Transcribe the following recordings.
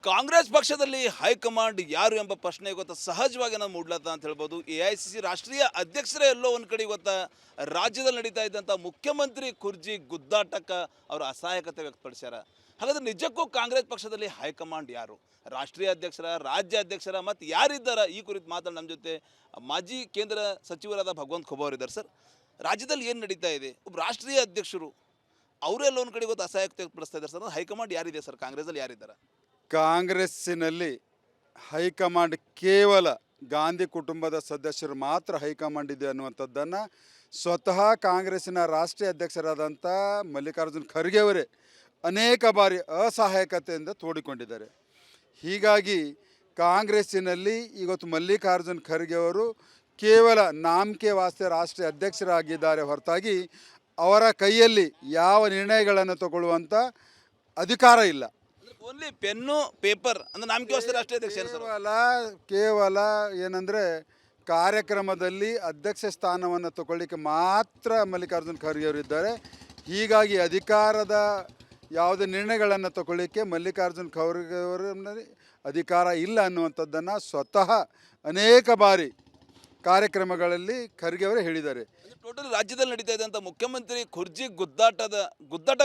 ಕಾಂಗ್ರೆಸ್ ಪಕ್ಷದಲ್ಲಿ ಹೈಕಮಾಂಡ್ ಯಾರು ಎಂಬ ಪ್ರಶ್ನೆ ಇವತ್ತು ಸಹಜವಾಗಿ ನಾವು ಮೂಡ್ಲತ್ತ ಅಂತ ಹೇಳ್ಬೋದು. ಎಐಸಿಸಿ ರಾಷ್ಟ್ರೀಯ ಅಧ್ಯಕ್ಷರೇ ಎಲ್ಲೋ ಒಂದು ಕಡೆ ಇವತ್ತು ರಾಜ್ಯದಲ್ಲಿ ನಡೀತಾ ಇದ್ದಂಥ ಮುಖ್ಯಮಂತ್ರಿ ಕುರ್ಜಿ ಗುದ್ದಾಟಕ್ಕೆ ಅವರು ಅಸಹಾಯಕತೆ ವ್ಯಕ್ತಪಡಿಸ್ಯಾರ. ಹಾಗಾದ್ರೆ ನಿಜಕ್ಕೂ ಕಾಂಗ್ರೆಸ್ ಪಕ್ಷದಲ್ಲಿ ಹೈಕಮಾಂಡ್ ಯಾರು, ರಾಷ್ಟ್ರೀಯ ಅಧ್ಯಕ್ಷರ, ರಾಜ್ಯ ಅಧ್ಯಕ್ಷರ ಮತ್ತು ಯಾರಿದ್ದಾರ? ಈ ಕುರಿತು ಮಾತಾಡಿ ನಮ್ಮ ಜೊತೆ ಮಾಜಿ ಕೇಂದ್ರ ಸಚಿವರಾದ ಭಗವಂತ ಖೂಬಾ ಅವರಿದ್ದಾರೆ. ಸರ್, ರಾಜ್ಯದಲ್ಲಿ ಏನು ನಡೀತಾ ಇದೆ, ಒಬ್ಬ ರಾಷ್ಟ್ರೀಯ ಅಧ್ಯಕ್ಷರು ಅವರೆಲ್ಲ ಒಂದು ಕಡೆ ಇವತ್ತು ಅಸಹಾಯಕತೆ ವ್ಯಕ್ತಪಡಿಸ್ತಾ ಇದ್ದಾರೆ. ಸರ್, ಹೈಕಮಾಂಡ್ ಯಾರಿದೆ ಸರ್, ಕಾಂಗ್ರೆಸ್ಸಲ್ಲಿ ಯಾರಿದ್ದಾರೆ? ಕಾಂಗ್ರೆಸ್ಸಿನಲ್ಲಿ ಹೈಕಮಾಂಡ್ ಕೇವಲ ಗಾಂಧಿ ಕುಟುಂಬದ ಸದಸ್ಯರು ಮಾತ್ರ ಹೈಕಮಾಂಡ್ ಇದೆ ಅನ್ನುವಂಥದ್ದನ್ನು ಸ್ವತಃ ಕಾಂಗ್ರೆಸ್ಸಿನ ರಾಷ್ಟ್ರೀಯ ಅಧ್ಯಕ್ಷರಾದಂಥ ಮಲ್ಲಿಕಾರ್ಜುನ್ ಖರ್ಗೆ ಅವರೇ ಅನೇಕ ಬಾರಿ ಅಸಹಾಯಕತೆಯಿಂದ ತೋಡಿಕೊಂಡಿದ್ದಾರೆ. ಹೀಗಾಗಿ ಕಾಂಗ್ರೆಸ್ಸಿನಲ್ಲಿ ಇವತ್ತು ಮಲ್ಲಿಕಾರ್ಜುನ್ ಖರ್ಗೆ ಅವರು ಕೇವಲ ನಾಮಕೆ ವಾಸ್ತೆ ರಾಷ್ಟ್ರೀಯ ಅಧ್ಯಕ್ಷರಾಗಿದ್ದಾರೆ ಹೊರತಾಗಿ ಅವರ ಕೈಯಲ್ಲಿ ಯಾವ ನಿರ್ಣಯಗಳನ್ನು ತಗೊಳ್ಳುವಂಥ ಅಧಿಕಾರ ಇಲ್ಲ. ಓನ್ಲಿ ಪೆನ್ನು ಪೇಪರ್ ಅಂದ್ರೆ ನಾಮಕೆ ರಾಷ್ಟ್ರೀಯ ಅಧ್ಯಕ್ಷ ಕೇವಲ ಏನಂದರೆ ಕಾರ್ಯಕ್ರಮದಲ್ಲಿ ಅಧ್ಯಕ್ಷ ಸ್ಥಾನವನ್ನು ತಗೊಳ್ಳಿಕ್ಕೆ ಮಾತ್ರ ಮಲ್ಲಿಕಾರ್ಜುನ್ ಖರ್ಗೆ ಅವರು ಇದ್ದಾರೆ. ಹೀಗಾಗಿ ಅಧಿಕಾರದ ಯಾವುದೇ ನಿರ್ಣಯಗಳನ್ನು ತಗೊಳ್ಳಿಕ್ಕೆ ಮಲ್ಲಿಕಾರ್ಜುನ್ ಖರ್ಗೆ ಅವರ ಅಧಿಕಾರ ಇಲ್ಲ ಅನ್ನುವಂಥದ್ದನ್ನು ಸ್ವತಃ ಅನೇಕ ಬಾರಿ ಕಾರ್ಯಕ್ರಮಗಳಲ್ಲಿ ಖರ್ಗೆ ಅವರೇ ಹೇಳಿದ್ದಾರೆ. ಟೋಟಲ್ ರಾಜ್ಯದಲ್ಲಿ ನಡೀತಾ ಇದ್ದಂಥ ಮುಖ್ಯಮಂತ್ರಿ ಕುರ್ಜಿ ಗುದ್ದಾಟ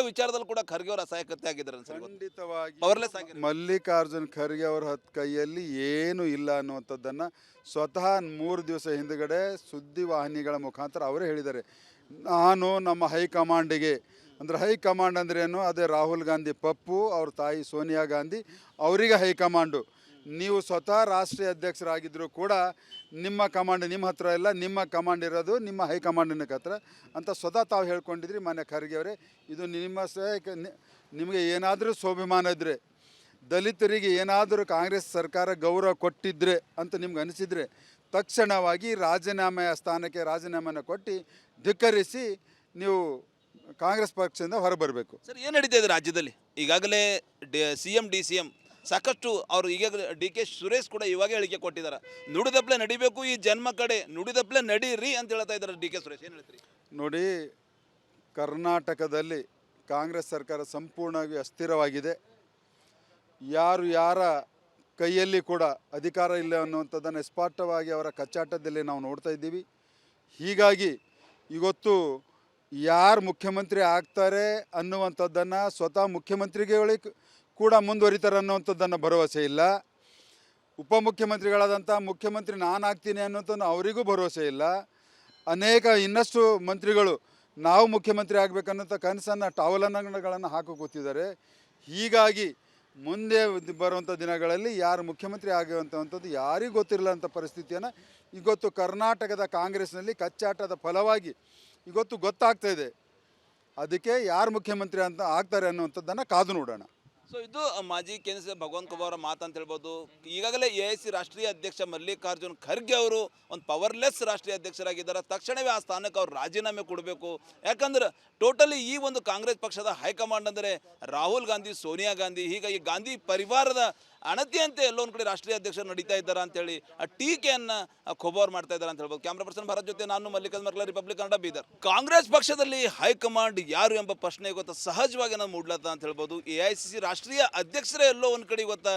ವಿಚಾರದಲ್ಲಿ ಕೂಡ ಖರ್ಗೆ ಅವರ ಅಸಹಾಯಕತೆ ಆಗಿದ್ದಾರೆ. ಖಂಡಿತವಾಗಿ ಮಲ್ಲಿಕಾರ್ಜುನ್ ಖರ್ಗೆ ಅವರ ಕೈಯಲ್ಲಿ ಏನು ಇಲ್ಲ ಅನ್ನುವಂಥದ್ದನ್ನು ಸ್ವತಃ 3 ದಿವಸ ಹಿಂದುಗಡೆ ಸುದ್ದಿವಾಹಿನಿಗಳ ಮುಖಾಂತರ ಅವರೇ ಹೇಳಿದ್ದಾರೆ. ನಾನು ನಮ್ಮ ಹೈಕಮಾಂಡಿಗೆ ಅಂದರೆ ಹೈಕಮಾಂಡ್ ಅಂದ್ರೇನು, ಅದೇ ರಾಹುಲ್ ಗಾಂಧಿ ಪಪ್ಪು, ಅವ್ರ ತಾಯಿ ಸೋನಿಯಾ ಗಾಂಧಿ, ಅವರಿಗೆ ಹೈಕಮಾಂಡು. ನೀವು ಸ್ವತಃ ರಾಷ್ಟ್ರೀಯ ಅಧ್ಯಕ್ಷರಾಗಿದ್ದರೂ ಕೂಡ ನಿಮ್ಮ ಕಮಾಂಡ್ ನಿಮ್ಮ ಹತ್ರ ಇಲ್ಲ, ನಿಮ್ಮ ಕಮಾಂಡ್ ಇರೋದು ನಿಮ್ಮ ಹೈಕಮಾಂಡಿನ ಹತ್ರ ಅಂತ ಸ್ವತಃ ತಾವು ಹೇಳ್ಕೊಂಡಿದ್ರಿ ಮಾನ್ಯ ಖರ್ಗೆ ಅವರೇ. ಇದು ನಿಮಗೆ ಏನಾದರೂ ಸ್ವಾಭಿಮಾನ ಇದ್ದರೆ, ದಲಿತರಿಗೆ ಏನಾದರೂ ಕಾಂಗ್ರೆಸ್ ಸರ್ಕಾರ ಗೌರವ ಕೊಟ್ಟಿದ್ರೆ ಅಂತ ನಿಮ್ಗೆ ಅನಿಸಿದರೆ ತಕ್ಷಣವಾಗಿ ಸ್ಥಾನಕ್ಕೆ ರಾಜೀನಾಮೆಯನ್ನು ಕೊಟ್ಟು ಧಿಕ್ಕರಿಸಿ ನೀವು ಕಾಂಗ್ರೆಸ್ ಪಕ್ಷದಿಂದ ಹೊರಬರಬೇಕು. ಸರ್, ಏನು ನಡೀತಾ ಇದೆ ರಾಜ್ಯದಲ್ಲಿ? ಈಗಾಗಲೇ CM DCM ಸಾಕಷ್ಟು ಅವರು ಈಗಾಗಲೇ DK ಸುರೇಶ್ ಕೂಡ ಇವಾಗ ಹೇಳಿಕೆ ಕೊಟ್ಟಿದ್ದಾರೆ. ನುಡಿದಪ್ಲೆ ನಡಿಬೇಕು, ಈ ಜನ್ಮ ಕಡೆ ನುಡಿದಪ್ಲೆ ನಡೀರಿ ಅಂತ ಹೇಳ್ತಾ ಇದ್ದಾರೆ DK ಸುರೇಶ್. ಏನು ಹೇಳ್ತೀರಿ? ನೋಡಿ, ಕರ್ನಾಟಕದಲ್ಲಿ ಕಾಂಗ್ರೆಸ್ ಸರ್ಕಾರ ಸಂಪೂರ್ಣವಾಗಿ ಅಸ್ಥಿರವಾಗಿದೆ. ಯಾರ ಕೈಯಲ್ಲಿ ಕೂಡ ಅಧಿಕಾರ ಇಲ್ಲ ಅನ್ನುವಂಥದ್ದನ್ನು ಸ್ಪಷ್ಟವಾಗಿ ಅವರ ಕಚ್ಚಾಟದಲ್ಲಿ ನಾವು ನೋಡ್ತಾ ಇದ್ದೀವಿ. ಹೀಗಾಗಿ ಇವತ್ತು ಯಾರು ಮುಖ್ಯಮಂತ್ರಿ ಆಗ್ತಾರೆ ಅನ್ನುವಂಥದ್ದನ್ನು ಸ್ವತಃ ಮುಖ್ಯಮಂತ್ರಿಗಳಿಗೆ ಕೂಡ ಮುಂದುವರಿತಾರೆ ಅನ್ನುವಂಥದ್ದನ್ನು ಭರವಸೆ ಇಲ್ಲ. ಉಪಮುಖ್ಯಮಂತ್ರಿಗಳಾದಂಥ ಮುಖ್ಯಮಂತ್ರಿ ನಾನು ಆಗ್ತೀನಿ ಅನ್ನೋಂಥದ್ದು ಅವರಿಗೂ ಭರವಸೆ ಇಲ್ಲ. ಇನ್ನಷ್ಟು ಮಂತ್ರಿಗಳು ನಾವು ಮುಖ್ಯಮಂತ್ರಿ ಆಗಬೇಕನ್ನೋಂಥ ಕನಸನ್ನು ಟವಲನಗಳನ್ನು ಹಾಕಿ ಕೂತಿದ್ದಾರೆ. ಹೀಗಾಗಿ ಮುಂದೆ ಬರುವಂಥ ದಿನಗಳಲ್ಲಿ ಯಾರು ಮುಖ್ಯಮಂತ್ರಿ ಆಗುವಂಥದ್ದು ಯಾರಿಗೂ ಗೊತ್ತಿರಲಿಲ್ಲ ಪರಿಸ್ಥಿತಿಯನ್ನು ಇವತ್ತು ಕರ್ನಾಟಕದ ಕಾಂಗ್ರೆಸ್ನಲ್ಲಿ ಕಚ್ಚಾಟದ ಫಲವಾಗಿ ಇವತ್ತು ಗೊತ್ತಾಗ್ತಾ ಇದೆ. ಅದಕ್ಕೆ ಯಾರು ಮುಖ್ಯಮಂತ್ರಿ ಅಂತ ಆಗ್ತಾರೆ ಅನ್ನುವಂಥದ್ದನ್ನು ಕಾದು ನೋಡೋಣ. ಸೊ ಇದು ಮಾಜಿ ಕೇಂದ್ರ ಸಚಿವ ಭಗವಂತ ಖೂಬಾ ಅವರ ಮಾತು ಅಂತ ಹೇಳ್ಬೋದು. ಈಗಾಗಲೇ AIC ರಾಷ್ಟ್ರೀಯ ಅಧ್ಯಕ್ಷ ಮಲ್ಲಿಕಾರ್ಜುನ್ ಖರ್ಗೆ ಅವರು ಒಂದು ಪವರ್ಲೆಸ್ ರಾಷ್ಟ್ರೀಯ ಅಧ್ಯಕ್ಷರಾಗಿದ್ದಾರೆ. ತಕ್ಷಣವೇ ಆ ಸ್ಥಾನಕ್ಕೆ ಅವರು ರಾಜೀನಾಮೆ ಕೊಡಬೇಕು. ಯಾಕಂದ್ರೆ ಟೋಟಲಿ ಈ ಒಂದು ಕಾಂಗ್ರೆಸ್ ಪಕ್ಷದ ಹೈಕಮಾಂಡ್ ಅಂದರೆ ರಾಹುಲ್ ಗಾಂಧಿ, ಸೋನಿಯಾ ಗಾಂಧಿ, ಹೀಗಾಗಿ ಗಾಂಧಿ ಪರಿವಾರದ ಅಣತಿಯಂತೆ ಎಲ್ಲೊಂದು ಕಡೆ ರಾಷ್ಟ್ರೀಯ ಅಧ್ಯಕ್ಷರು ನಡೀತಾ ಇದ್ದಾರೆ ಅಂತೇಳಿ ಆ ಟೀಕೆಯನ್ನು ಖೂಬಾ ಅವರು ಮಾಡ್ತಾ ಇದ್ದಾರೆ ಅಂತ ಹೇಳ್ಬೋದು. ಕ್ಯಾಮ್ರಾ ಪರ್ಸನ್ ಭರತ್ ಜೊತೆ ನಾನು ಮಲ್ಲಿಕಾರ್ಜುನ್ ಮರ್ಲ, ರಿಪಬ್ಲಿಕ್ ಕನ್ನಡ, ಬೀದರ್. ಕಾಂಗ್ರೆಸ್ ಪಕ್ಷದಲ್ಲಿ ಹೈಕಮಾಂಡ್ ಯಾರು ಎಂಬ ಪ್ರಶ್ನೆ ಇವತ್ತು ಸಹಜವಾಗಿ ನಾವು ಮೂಡ್ಲತ್ತ ಅಂತ ಹೇಳ್ಬೋದು. AICC ರಾಷ್ಟ್ರೀಯ ಅಧ್ಯಕ್ಷರೇ ಎಲ್ಲೋ ಒಂದು ಕಡೆ ಇವತ್ತು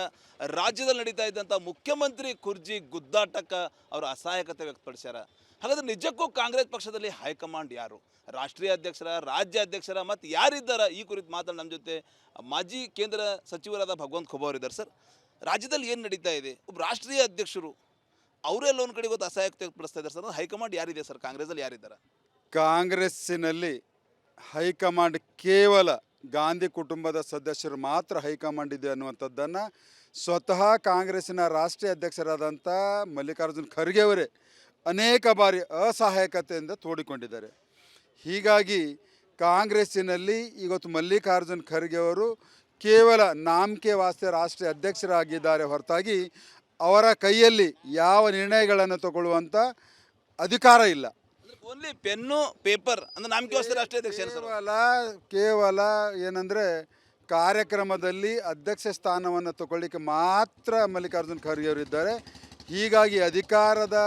ರಾಜ್ಯದಲ್ಲಿ ನಡೀತಾ ಇದ್ದಂಥ ಮುಖ್ಯಮಂತ್ರಿ ಕುರ್ಜಿ ಗುದ್ದಾಟಕ್ಕೆ ಅವರು ಅಸಹಾಯಕತೆ ವ್ಯಕ್ತಪಡಿಸ್ಯಾರ. ಹಾಗಾದ್ರೆ ನಿಜಕ್ಕೂ ಕಾಂಗ್ರೆಸ್ ಪಕ್ಷದಲ್ಲಿ ಹೈಕಮಾಂಡ್ ಯಾರು, ರಾಷ್ಟ್ರೀಯ ಅಧ್ಯಕ್ಷರ, ರಾಜ್ಯ ಅಧ್ಯಕ್ಷರ ಮತ್ತು ಯಾರಿದ್ದಾರೆ? ಈ ಕುರಿತು ಮಾತಾಡಿ ನಮ್ಮ ಜೊತೆ ಮಾಜಿ ಕೇಂದ್ರ ಸಚಿವರಾದ ಭಗವಂತ ಖೂಬಾ ಅವರಿದ್ದಾರೆ. ಸರ್, ರಾಜ್ಯದಲ್ಲಿ ಏನು ನಡೀತಾ ಇದೆ, ಒಬ್ಬ ರಾಷ್ಟ್ರೀಯ ಅಧ್ಯಕ್ಷರು ಅವರೆಲ್ಲ ಒಂದು ಕಡೆ ಇವತ್ತು ಅಸಹಾಯಕತೆ ವ್ಯಕ್ತಪಡಿಸ್ತಾ ಇದ್ದಾರೆ. ಸರ್, ಹೈಕಮಾಂಡ್ ಯಾರಿದೆ ಸರ್, ಕಾಂಗ್ರೆಸ್ಸಲ್ಲಿ ಯಾರಿದ್ದಾರೆ? ಕಾಂಗ್ರೆಸ್ಸಿನಲ್ಲಿ ಹೈಕಮಾಂಡ್ ಕೇವಲ ಗಾಂಧಿ ಕುಟುಂಬದ ಸದಸ್ಯರು ಮಾತ್ರ ಹೈಕಮಾಂಡ್ ಇದೆ ಅನ್ನುವಂಥದ್ದನ್ನು ಸ್ವತಃ ಕಾಂಗ್ರೆಸ್ಸಿನ ರಾಷ್ಟ್ರೀಯ ಅಧ್ಯಕ್ಷರಾದಂಥ ಮಲ್ಲಿಕಾರ್ಜುನ್ ಖರ್ಗೆ ಅವರೇ ಅನೇಕ ಬಾರಿ ಅಸಹಾಯಕತೆಯಿಂದ ತೋಡಿಕೊಂಡಿದ್ದಾರೆ. ಹೀಗಾಗಿ ಕಾಂಗ್ರೆಸ್ಸಿನಲ್ಲಿ ಇವತ್ತು ಮಲ್ಲಿಕಾರ್ಜುನ್ ಖರ್ಗೆ ಅವರು ಕೇವಲ ನಾಮಕೆ ವಾಸ್ತೆ ರಾಷ್ಟ್ರೀಯ ಅಧ್ಯಕ್ಷರಾಗಿದ್ದಾರೆ ಹೊರತಾಗಿ ಅವರ ಕೈಯಲ್ಲಿ ಯಾವ ನಿರ್ಣಯಗಳನ್ನು ತಗೊಳ್ಳುವಂಥ ಅಧಿಕಾರ ಇಲ್ಲ. ಓನ್ಲಿ ಪೆನ್ನು ಪೇಪರ್ ಅಂದ್ರೆ ನಾಮಕೆ ರಾಷ್ಟ್ರೀಯ ಅಧ್ಯಕ್ಷ ಕೇವಲ ಏನಂದರೆ ಕಾರ್ಯಕ್ರಮದಲ್ಲಿ ಅಧ್ಯಕ್ಷ ಸ್ಥಾನವನ್ನು ತಗೊಳ್ಳಿಕ್ಕೆ ಮಾತ್ರ ಮಲ್ಲಿಕಾರ್ಜುನ್ ಖರ್ಗೆ ಅವರು ಇದ್ದಾರೆ. ಹೀಗಾಗಿ ಅಧಿಕಾರದ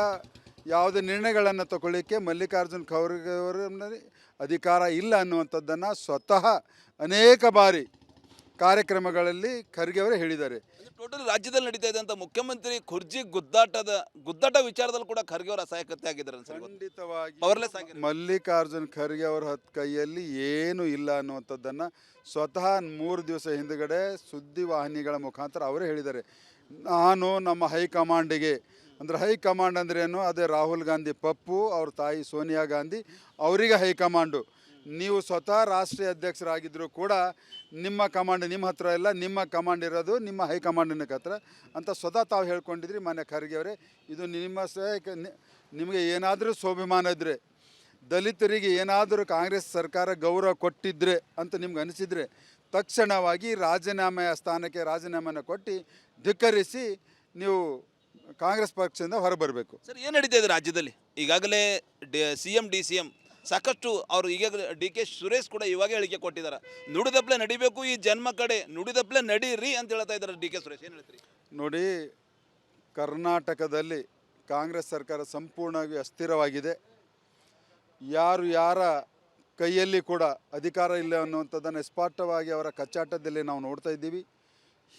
ಯಾವುದೇ ನಿರ್ಣಯಗಳನ್ನು ತಗೊಳ್ಳಿಕ್ಕೆ ಮಲ್ಲಿಕಾರ್ಜುನ್ ಖರ್ಗೆ ಅವರ ಅಧಿಕಾರ ಇಲ್ಲ ಅನ್ನುವಂಥದ್ದನ್ನು ಸ್ವತಃ ಅನೇಕ ಬಾರಿ ಕಾರ್ಯಕ್ರಮಗಳಲ್ಲಿ ಖರ್ಗೆ ಅವರೇ ಹೇಳಿದ್ದಾರೆ. ಟೋಟಲ್ ರಾಜ್ಯದಲ್ಲಿ ನಡೀತಾ ಇದ್ದಂಥ ಮುಖ್ಯಮಂತ್ರಿ ಕುರ್ಜಿ ಗುದ್ದಾಟ ವಿಚಾರದಲ್ಲಿ ಕೂಡ ಖರ್ಗೆ ಅವರು ಅಸಹಾಯಕತೆ ಆಗಿದ್ದಾರೆ ಸರ್. ಖಂಡಿತವಾಗಿ ಪವರ್ಲೆಸ್ ಆಗಿ ಮಲ್ಲಿಕಾರ್ಜುನ್ ಖರ್ಗೆ ಅವರ ಕೈಯಲ್ಲಿ ಏನೂ ಇಲ್ಲ ಅನ್ನುವಂಥದ್ದನ್ನು ಸ್ವತಃ 3 ದಿವಸ ಹಿಂದುಗಡೆ ಸುದ್ದಿವಾಹಿನಿಗಳ ಮುಖಾಂತರ ಅವರೇ ಹೇಳಿದ್ದಾರೆ. ನಾನು ನಮ್ಮ ಹೈಕಮಾಂಡಿಗೆ, ಅಂದರೆ ಹೈಕಮಾಂಡ್ ಅಂದ್ರೇನು, ಅದೇ ರಾಹುಲ್ ಗಾಂಧಿ ಪಪ್ಪು, ಅವ್ರ ತಾಯಿ ಸೋನಿಯಾ ಗಾಂಧಿ, ಅವರಿಗೆ ಹೈಕಮಾಂಡು. ನೀವು ಸ್ವತಃ ರಾಷ್ಟ್ರೀಯ ಅಧ್ಯಕ್ಷರಾಗಿದ್ದರೂ ಕೂಡ ನಿಮ್ಮ ಕಮಾಂಡ್ ನಿಮ್ಮ ಹತ್ರ ಇಲ್ಲ, ನಿಮ್ಮ ಕಮಾಂಡ್ ಇರೋದು ನಿಮ್ಮ ಹೈಕಮಾಂಡಿನ ಹತ್ರ ಅಂತ ಸ್ವತಃ ತಾವು ಹೇಳ್ಕೊಂಡಿದ್ರಿ ಮಾನ್ಯ ಖರ್ಗೆ ಅವರೇ. ಇದು ನಿಮಗೆ ಏನಾದರೂ ಸ್ವಾಭಿಮಾನ ಇದ್ದರೆ, ದಲಿತರಿಗೆ ಏನಾದರೂ ಕಾಂಗ್ರೆಸ್ ಸರ್ಕಾರ ಗೌರವ ಕೊಟ್ಟಿದ್ರೆ ಅಂತ ನಿಮ್ಗೆ ಅನಿಸಿದರೆ ತಕ್ಷಣವಾಗಿ ರಾಜೀನಾಮೆಯ ಸ್ಥಾನಕ್ಕೆ ರಾಜೀನಾಮೆಯನ್ನು ಕೊಟ್ಟು ಧಿಕ್ಕರಿಸಿ ನೀವು ಕಾಂಗ್ರೆಸ್ ಪಕ್ಷದಿಂದ ಹೊರಬರಬೇಕು. ಸರ್, ಏನು ನಡೀತಾ ಇದೆ ರಾಜ್ಯದಲ್ಲಿ? ಈಗಾಗಲೇ CM DCM ಸಾಕಷ್ಟು ಅವರು ಈಗಾಗಲೇ DK ಸುರೇಶ್ ಕೂಡ ಇವಾಗ ಹೇಳಿಕೆ ಕೊಟ್ಟಿದ್ದಾರೆ. ನುಡಿದಪ್ಲೆ ನಡಿಬೇಕು, ಈ ಜನ್ಮ ಕಡೆ ನುಡಿದಪ್ಲೆ ನಡೀರಿ ಅಂತ ಹೇಳ್ತಾ ಇದ್ದಾರೆ DK ಸುರೇಶ್. ಏನು ಹೇಳ್ತೀರಿ? ನೋಡಿ, ಕರ್ನಾಟಕದಲ್ಲಿ ಕಾಂಗ್ರೆಸ್ ಸರ್ಕಾರ ಸಂಪೂರ್ಣವಾಗಿ ಅಸ್ಥಿರವಾಗಿದೆ. ಯಾರ ಕೈಯಲ್ಲಿ ಕೂಡ ಅಧಿಕಾರ ಇಲ್ಲ ಅನ್ನುವಂಥದ್ದನ್ನು ಸ್ಪಷ್ಟವಾಗಿ ಅವರ ಕಚ್ಚಾಟದಲ್ಲಿ ನಾವು ನೋಡ್ತಾ ಇದ್ದೀವಿ.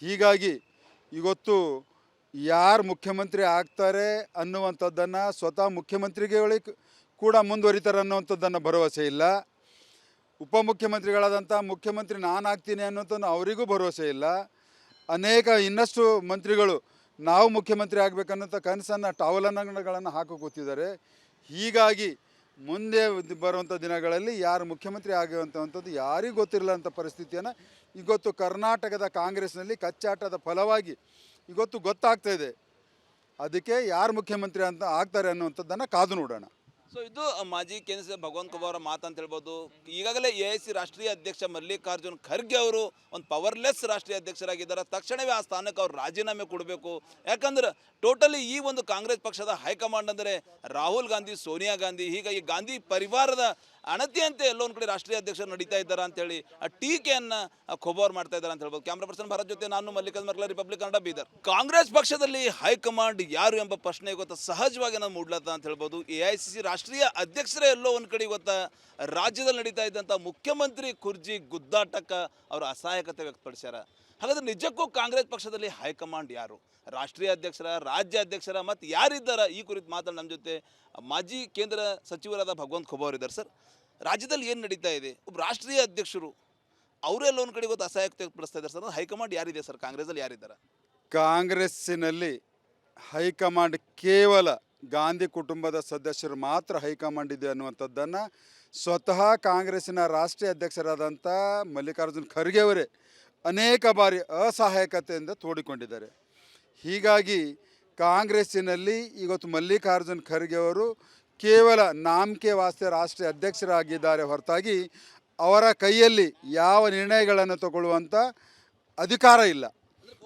ಹೀಗಾಗಿ ಇವತ್ತು ಯಾರು ಮುಖ್ಯಮಂತ್ರಿ ಆಗ್ತಾರೆ ಅನ್ನುವಂಥದ್ದನ್ನು ಸ್ವತಃ ಮುಖ್ಯಮಂತ್ರಿಗಳಿಗೆ ಕೂಡ ಮುಂದುವರಿತಾರೆ ಅನ್ನುವಂಥದ್ದನ್ನು ಭರವಸೆ ಇಲ್ಲ. ಉಪಮುಖ್ಯಮಂತ್ರಿಗಳಾದಂಥ ಮುಖ್ಯಮಂತ್ರಿ ನಾನು ಆಗ್ತೀನಿ ಅನ್ನೋಂಥದ್ದು ಅವರಿಗೂ ಭರವಸೆ ಇಲ್ಲ. ಇನ್ನಷ್ಟು ಮಂತ್ರಿಗಳು ನಾವು ಮುಖ್ಯಮಂತ್ರಿ ಆಗಬೇಕನ್ನೋಂಥ ಕನಸನ್ನು ಟವಲನಗಳನ್ನು ಹಾಕಿ ಕೂತಿದ್ದಾರೆ. ಹೀಗಾಗಿ ಮುಂದೆ ಬರುವಂಥ ದಿನಗಳಲ್ಲಿ ಯಾರು ಮುಖ್ಯಮಂತ್ರಿ ಆಗುವಂಥದ್ದು ಯಾರಿಗೂ ಗೊತ್ತಿರಲ್ಲ ಅಂಥ ಪರಿಸ್ಥಿತಿಯನ್ನು ಇವತ್ತು ಕರ್ನಾಟಕದ ಕಾಂಗ್ರೆಸ್ನಲ್ಲಿ ಕಚ್ಚಾಟದ ಫಲವಾಗಿ ಇವತ್ತು ಗೊತ್ತಾಗ್ತಾ ಇದೆ. ಅದಕ್ಕೆ ಯಾರು ಮುಖ್ಯಮಂತ್ರಿ ಅಂತ ಆಗ್ತಾರೆ ಅನ್ನುವಂಥದ್ದನ್ನು ಕಾದು ನೋಡೋಣ. ಸೊ ಇದು ಮಾಜಿ ಕೇಂದ್ರ ಸಚಿವ ಭಗವಂತ ಖೂಬಾ ಅವರ ಮಾತು ಅಂತ ಹೇಳ್ಬೋದು. ಈಗಾಗಲೇ AIC ರಾಷ್ಟ್ರೀಯ ಅಧ್ಯಕ್ಷ ಮಲ್ಲಿಕಾರ್ಜುನ್ ಖರ್ಗೆ ಅವರು ಒಂದು ಪವರ್ಲೆಸ್ ರಾಷ್ಟ್ರೀಯ ಅಧ್ಯಕ್ಷರಾಗಿದ್ದಾರೆ. ತಕ್ಷಣವೇ ಆ ಸ್ಥಾನಕ್ಕೆ ಅವರು ರಾಜೀನಾಮೆ ಕೊಡಬೇಕು. ಯಾಕಂದ್ರೆ ಟೋಟಲಿ ಈ ಒಂದು ಕಾಂಗ್ರೆಸ್ ಪಕ್ಷದ ಹೈಕಮಾಂಡ್ ಅಂದರೆ ರಾಹುಲ್ ಗಾಂಧಿ, ಸೋನಿಯಾ ಗಾಂಧಿ, ಹೀಗಾಗಿ ಗಾಂಧಿ ಪರಿವಾರದ ಅಣತಿಯಂತೆ ಎಲ್ಲೋ ಒಂದು ಕಡೆ ರಾಷ್ಟ್ರೀಯ ಅಧ್ಯಕ್ಷರು ನಡೀತಾ ಇದ್ದಾರೆ ಅಂತೇಳಿ ಆ ಟೀಕೆಯನ್ನು ಖೂಬಾ ಅವ್ರು ಮಾಡ್ತಾ ಇದ್ದಾರೆ ಅಂತ ಹೇಳ್ಬೋದು. ಕ್ಯಾಮ್ರಾ ಪರ್ಸನ್ ಭರತ್ ಜೊತೆ ನಾನು ಮಲ್ಲಿಕಾರ್ಜುನ್ ಮರ್ಕಲ, ರಿಪಬ್ಲಿಕ್ ಕನ್ನಡ, ಬೀದರ್. ಕಾಂಗ್ರೆಸ್ ಪಕ್ಷದಲ್ಲಿ ಹೈಕಮಾಂಡ್ ಯಾರು ಎಂಬ ಪ್ರಶ್ನೆ ಇವತ್ತು ಸಹಜವಾಗಿ ನಾವು ಮೂಡ್ಲತ್ತ ಅಂತ ಹೇಳ್ಬೋದು. AICC ರಾಷ್ಟ್ರೀಯ ಅಧ್ಯಕ್ಷರೇ ಎಲ್ಲೋ ಒಂದು ಕಡೆ ಇವತ್ತು ರಾಜ್ಯದಲ್ಲಿ ನಡೀತಾ ಇದ್ದಂಥ ಮುಖ್ಯಮಂತ್ರಿ ಕುರ್ಜಿ ಗುದ್ದಾಟಕ್ಕೆ ಅವರು ಅಸಹಾಯಕತೆ ವ್ಯಕ್ತಪಡಿಸ್ಯಾರ. ಹಾಗಾದ್ರೆ ನಿಜಕ್ಕೂ ಕಾಂಗ್ರೆಸ್ ಪಕ್ಷದಲ್ಲಿ ಹೈಕಮಾಂಡ್ ಯಾರು? ರಾಷ್ಟ್ರೀಯ ಅಧ್ಯಕ್ಷರ, ರಾಜ್ಯ ಅಧ್ಯಕ್ಷರ ಮತ್ತು ಯಾರಿದ್ದಾರೆ? ಈ ಕುರಿತು ಮಾತಾಡಿ ನಮ್ಮ ಜೊತೆ ಮಾಜಿ ಕೇಂದ್ರ ಸಚಿವರಾದ ಭಗವಂತ ಖೂಬಾ ಅವರಿದ್ದಾರೆ. ಸರ್, ರಾಜ್ಯದಲ್ಲಿ ಏನು ನಡೀತಾ ಇದೆ? ಒಬ್ಬ ರಾಷ್ಟ್ರೀಯ ಅಧ್ಯಕ್ಷರು ಅವರೆಲ್ಲ ಒಂದು ಕಡೆ ಇವತ್ತು ಅಸಹಾಯಕತೆ ವ್ಯಕ್ತಪಡಿಸ್ತಾ ಇದ್ದಾರೆ ಸರ್. ಹೈಕಮಾಂಡ್ ಯಾರಿದೆ ಸರ್? ಕಾಂಗ್ರೆಸ್ಸಲ್ಲಿ ಯಾರಿದ್ದಾರೆ? ಕಾಂಗ್ರೆಸ್ಸಿನಲ್ಲಿ ಹೈಕಮಾಂಡ್ ಕೇವಲ ಗಾಂಧಿ ಕುಟುಂಬದ ಸದಸ್ಯರು ಮಾತ್ರ ಹೈಕಮಾಂಡ್ ಇದೆ ಅನ್ನುವಂಥದ್ದನ್ನು ಸ್ವತಃ ಕಾಂಗ್ರೆಸ್ಸಿನ ರಾಷ್ಟ್ರೀಯ ಅಧ್ಯಕ್ಷರಾದಂಥ ಮಲ್ಲಿಕಾರ್ಜುನ್ ಖರ್ಗೆ ಅವರೇ ಅನೇಕ ಬಾರಿ ಅಸಹಾಯಕತೆಯಿಂದ ತೋಡಿಕೊಂಡಿದ್ದಾರೆ. ಹೀಗಾಗಿ ಕಾಂಗ್ರೆಸ್ಸಿನಲ್ಲಿ ಇವತ್ತು ಮಲ್ಲಿಕಾರ್ಜುನ್ ಖರ್ಗೆ ಅವರು ಕೇವಲ ನಾಮಕೆ ವಾಸ್ತೆ ರಾಷ್ಟ್ರೀಯ ಅಧ್ಯಕ್ಷರಾಗಿದ್ದಾರೆ ಹೊರತಾಗಿ ಅವರ ಕೈಯಲ್ಲಿ ಯಾವ ನಿರ್ಣಯಗಳನ್ನು ತಗೊಳ್ಳುವಂಥ ಅಧಿಕಾರ ಇಲ್ಲ.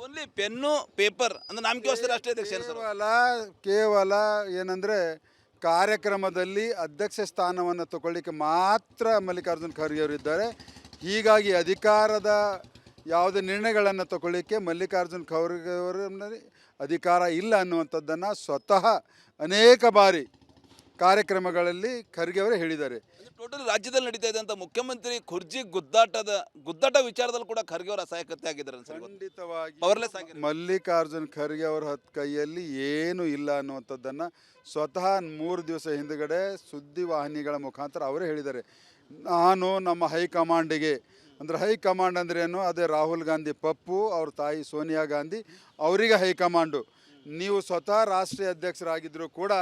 ಓನ್ಲಿ ಪೆನ್ನು ಪೇಪರ್ ಅಂದ್ರೆ ನಾಮಕೆ ವಾಸ್ತೆ ರಾಷ್ಟ್ರೀಯ ಅಧ್ಯಕ್ಷ ಕೇವಲ ಏನಂದರೆ ಕಾರ್ಯಕ್ರಮದಲ್ಲಿ ಅಧ್ಯಕ್ಷ ಸ್ಥಾನವನ್ನು ತಗೊಳ್ಳಿಕ್ಕೆ ಮಾತ್ರ ಮಲ್ಲಿಕಾರ್ಜುನ್ ಖರ್ಗೆ ಅವರು ಇದ್ದಾರೆ. ಹೀಗಾಗಿ ಅಧಿಕಾರದ ಯಾವುದೇ ನಿರ್ಣಯಗಳನ್ನು ತಗೊಳ್ಳಿಕ್ಕೆ ಮಲ್ಲಿಕಾರ್ಜುನ್ ಖರ್ಗೆ ಅವರ ಅಧಿಕಾರ ಇಲ್ಲ ಅನ್ನುವಂಥದ್ದನ್ನು ಸ್ವತಃ ಅನೇಕ ಬಾರಿ ಕಾರ್ಯಕ್ರಮಗಳಲ್ಲಿ ಖರ್ಗೆ ಅವರೇ ಹೇಳಿದ್ದಾರೆ. ಟೋಟಲ್ ರಾಜ್ಯದಲ್ಲಿ ನಡೀತಾ ಇದ್ದಂಥ ಮುಖ್ಯಮಂತ್ರಿ ಕುರ್ಜಿ ಗುದ್ದಾಟ ವಿಚಾರದಲ್ಲಿ ಕೂಡ ಖರ್ಗೆ ಅವರು ಅಸಹಾಯಕತೆ ಆಗಿದ್ದಾರೆ ಸರ್. ಖಂಡಿತವಾಗಿ ಪವರ್ಲೆಸ್ ಆಗಿ ಮಲ್ಲಿಕಾರ್ಜುನ್ ಖರ್ಗೆ ಅವರ ಕೈಯಲ್ಲಿ ಏನೂ ಇಲ್ಲ ಅನ್ನುವಂಥದ್ದನ್ನು ಸ್ವತಃ 3 ದಿವಸ ಹಿಂದುಗಡೆ ಸುದ್ದಿವಾಹಿನಿಗಳ ಮುಖಾಂತರ ಅವರೇ ಹೇಳಿದ್ದಾರೆ. ನಾನು ನಮ್ಮ ಹೈಕಮಾಂಡಿಗೆ, ಅಂದರೆ ಹೈಕಮಾಂಡ್ ಅಂದ್ರೇನು, ಅದೇ ರಾಹುಲ್ ಗಾಂಧಿ ಪಪ್ಪು, ಅವ್ರ ತಾಯಿ ಸೋನಿಯಾ ಗಾಂಧಿ, ಅವರಿಗೆ ಹೈಕಮಾಂಡು. ನೀವು ಸ್ವತಃ ರಾಷ್ಟ್ರೀಯ ಅಧ್ಯಕ್ಷರಾಗಿದ್ದರೂ ಕೂಡ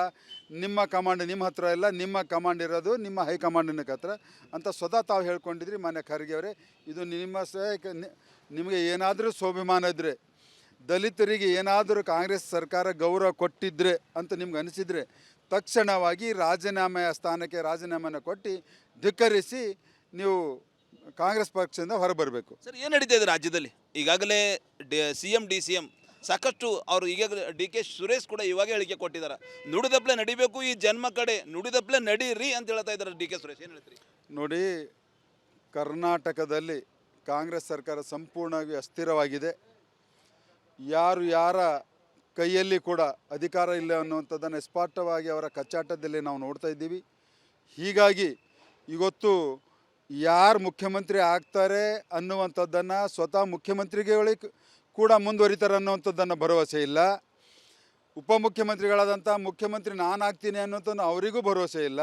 ನಿಮ್ಮ ಕಮಾಂಡ್ ನಿಮ್ಮ ಹತ್ರ ಇಲ್ಲ, ನಿಮ್ಮ ಕಮಾಂಡ್ ಇರೋದು ನಿಮ್ಮ ಹೈಕಮಾಂಡಿನ ಹತ್ರ ಅಂತ ಸ್ವತಃ ತಾವು ಹೇಳ್ಕೊಂಡಿದ್ರಿ ಮಾನ್ಯ ಖರ್ಗೆ ಅವರೇ. ಇದು ನಿಮಗೆ ಏನಾದರೂ ಸ್ವಾಭಿಮಾನ ಇದ್ದರೆ, ದಲಿತರಿಗೆ ಏನಾದರೂ ಕಾಂಗ್ರೆಸ್ ಸರ್ಕಾರ ಗೌರವ ಕೊಟ್ಟಿದ್ರೆ ಅಂತ ನಿಮ್ಗೆ ಅನಿಸಿದರೆ ತಕ್ಷಣವಾಗಿ ರಾಜೀನಾಮೆಯ ಸ್ಥಾನಕ್ಕೆ ರಾಜೀನಾಮೆಯನ್ನು ಕೊಟ್ಟು ಧಿಕ್ಕರಿಸಿ ನೀವು ಕಾಂಗ್ರೆಸ್ ಪಕ್ಷದಿಂದ ಹೊರಬರಬೇಕು. ಸರ್, ಏನು ನಡೀತಾ ಇದೆ ರಾಜ್ಯದಲ್ಲಿ? ಈಗಾಗಲೇ CM DCM ಸಾಕಷ್ಟು ಅವರು ಈಗಾಗಲೇ DK ಸುರೇಶ್ ಕೂಡ ಇವಾಗ ಹೇಳಿಕೆ ಕೊಟ್ಟಿದ್ದಾರೆ. ನುಡಿದಪ್ಲೆ ನಡಿಬೇಕು, ಈ ಜನ್ಮ ಕಡೆ ನುಡಿದಪ್ಲೆ ನಡೀರಿ ಅಂತ ಹೇಳ್ತಾ ಇದ್ದಾರೆ DK ಸುರೇಶ್. ಏನು ಹೇಳ್ತೀರಿ? ನೋಡಿ, ಕರ್ನಾಟಕದಲ್ಲಿ ಕಾಂಗ್ರೆಸ್ ಸರ್ಕಾರ ಸಂಪೂರ್ಣವಾಗಿ ಅಸ್ಥಿರವಾಗಿದೆ. ಯಾರ ಕೈಯಲ್ಲಿ ಕೂಡ ಅಧಿಕಾರ ಇಲ್ಲ ಅನ್ನುವಂಥದ್ದನ್ನು ಸ್ಪಷ್ಟವಾಗಿ ಅವರ ಕಚ್ಚಾಟದಲ್ಲಿ ನಾವು ನೋಡ್ತಾ ಇದ್ದೀವಿ. ಹೀಗಾಗಿ ಇವತ್ತು ಯಾರು ಮುಖ್ಯಮಂತ್ರಿ ಆಗ್ತಾರೆ ಅನ್ನುವಂಥದ್ದನ್ನು ಸ್ವತಃ ಮುಖ್ಯಮಂತ್ರಿಗಳಿಗೆ ಕೂಡ ಮುಂದುವರಿತಾರೆ ಅನ್ನುವಂಥದ್ದನ್ನು ಭರವಸೆ ಇಲ್ಲ. ಉಪಮುಖ್ಯಮಂತ್ರಿಗಳಾದಂಥ ಮುಖ್ಯಮಂತ್ರಿ ನಾನು ಆಗ್ತೀನಿ ಅನ್ನೋಂಥದ್ದು ಅವರಿಗೂ ಭರವಸೆ ಇಲ್ಲ.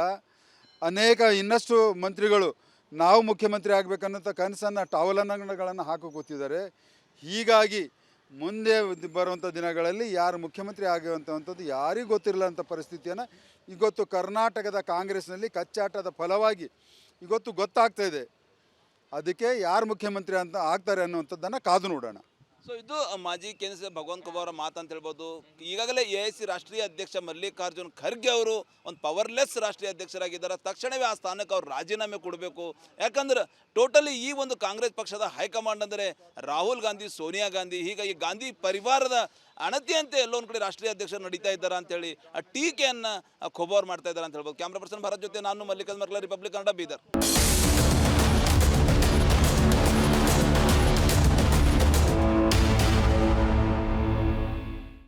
ಅನೇಕ ಇನ್ನಷ್ಟು ಮಂತ್ರಿಗಳು ನಾವು ಮುಖ್ಯಮಂತ್ರಿ ಆಗಬೇಕನ್ನೋಂಥ ಕನಸನ್ನು ಟಾವಲನಗಳನ್ನು ಹಾಕಿ ಕೂತಿದ್ದಾರೆ. ಹೀಗಾಗಿ ಮುಂದೆ ಬರುವಂಥ ದಿನಗಳಲ್ಲಿ ಯಾರು ಮುಖ್ಯಮಂತ್ರಿ ಆಗುವಂಥದ್ದು ಯಾರಿಗೂ ಗೊತ್ತಿರಲ್ಲ ಅಂಥ ಪರಿಸ್ಥಿತಿಯನ್ನು ಇವತ್ತು ಕರ್ನಾಟಕದ ಕಾಂಗ್ರೆಸ್ನಲ್ಲಿ ಕಚ್ಚಾಟದ ಫಲವಾಗಿ ಇವತ್ತು ಗೊತ್ತಾಗ್ತಾ ಇದೆ. ಅದಕ್ಕೆ ಯಾರು ಮುಖ್ಯಮಂತ್ರಿ ಅಂತ ಆಗ್ತಾರೆ ಅನ್ನುವಂಥದ್ದನ್ನು ಕಾದು ನೋಡೋಣ. ಸೊ ಇದು ಮಾಜಿ ಕೇಂದ್ರ ಸಚಿವ ಭಗವಂತ ಖೂಬಾ ಅವರ ಮಾತು ಅಂತ ಹೇಳ್ಬೋದು. ಈಗಾಗಲೇ AIC ರಾಷ್ಟ್ರೀಯ ಅಧ್ಯಕ್ಷ ಮಲ್ಲಿಕಾರ್ಜುನ್ ಖರ್ಗೆ ಅವರು ಒಂದು ಪವರ್ಲೆಸ್ ರಾಷ್ಟ್ರೀಯ ಅಧ್ಯಕ್ಷರಾಗಿದ್ದಾರೆ. ತಕ್ಷಣವೇ ಆ ಸ್ಥಾನಕ್ಕೆ ಅವರು ರಾಜೀನಾಮೆ ಕೊಡಬೇಕು. ಯಾಕಂದ್ರೆ ಟೋಟಲಿ ಈ ಒಂದು ಕಾಂಗ್ರೆಸ್ ಪಕ್ಷದ ಹೈಕಮಾಂಡ್ ಅಂದರೆ ರಾಹುಲ್ ಗಾಂಧಿ, ಸೋನಿಯಾ ಗಾಂಧಿ, ಹೀಗಾಗಿ ಗಾಂಧಿ ಪರಿವಾರದ ಅಣತಿಯಂತೆ ಎಲ್ಲೊಂದು ಕಡೆ ರಾಷ್ಟ್ರೀಯ ಅಧ್ಯಕ್ಷರು ನಡೀತಾ ಇದ್ದಾರೆ ಅಂತೇಳಿ ಆ ಟೀಕೆಯನ್ನು ಖೂಬಾ ಅವ್ರು ಮಾಡ್ತಾ ಇದ್ದಾರೆ ಅಂತ ಹೇಳ್ಬೋದು. ಕ್ಯಾಮ್ರಾ ಪರ್ಸನ್ ಭಾರತ್ ಜೊತೆ ನಾನು ಮಲ್ಲಿಕಾರ್ಜುನ್ ಮರ್ಕಲ, ರಿಪಬ್ಲಿಕ್ ಕನ್ನಡ, ಬೀದರ್.